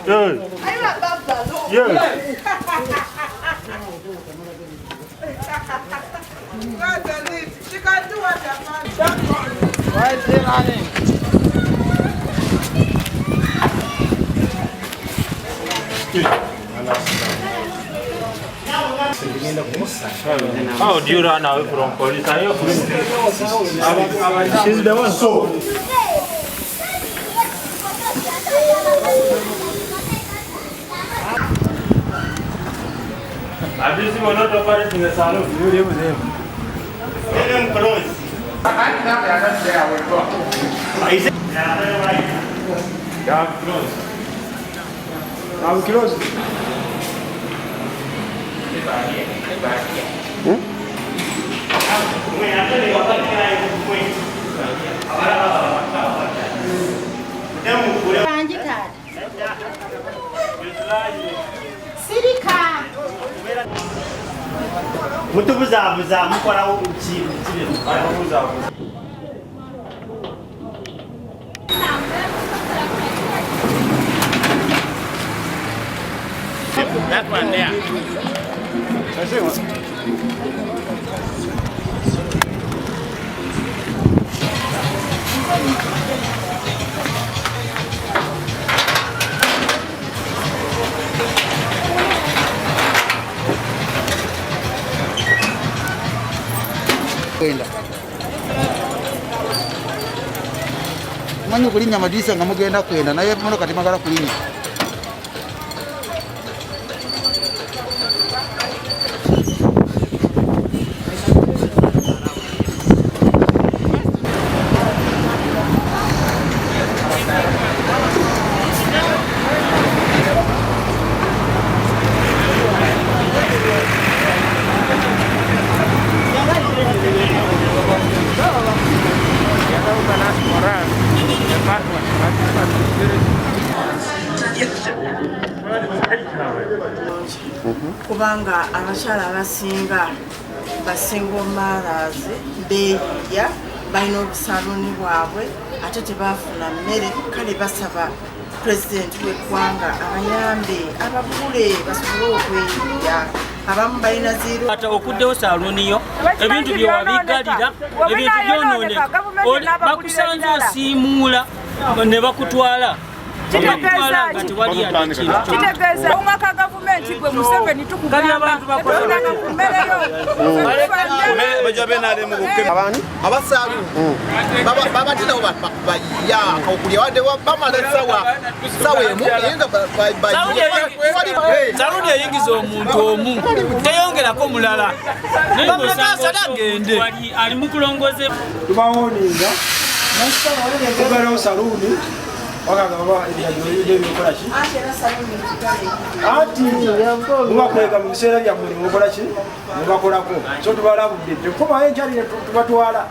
She can do what Why is he running? How do you run away from police? Are you she's the one. So. I just want to operate in the salon. You live with him. Let him close. I'm close. Mutubuza mukora uchi. That one there. Manyu kulinya madisa nga mugenda kwenda naye muno kati magala kulinya. kubanga abakyala abasinga basingo marazi beeyiya balina obusaluni bwabwe ate tebafuna mmere kale basaba pulezidenti w'eggwanga abayambe abagule basobole okweyiya abamu balina ziro ate okuddewo saluniyo ebintu byewabigalira ebintu byonooneka bakusanze osiimuula ne bakutwala kitegeeza omwaka gavumenti gwe Museveni tukugamba kumereyo abasalu babatera ya okulya wadde bamala sawa emu saluni eyingiza omuntu omu teyongerako mulala nayegende ali mukulongoze Tubawoninga okugalawo saluni wakagaba ebiragiro by'ebikola ki ati mubakwega mu biseera byammwe mukola ki mubakolako so tubalabudde tekubayo enkyalire tubatwala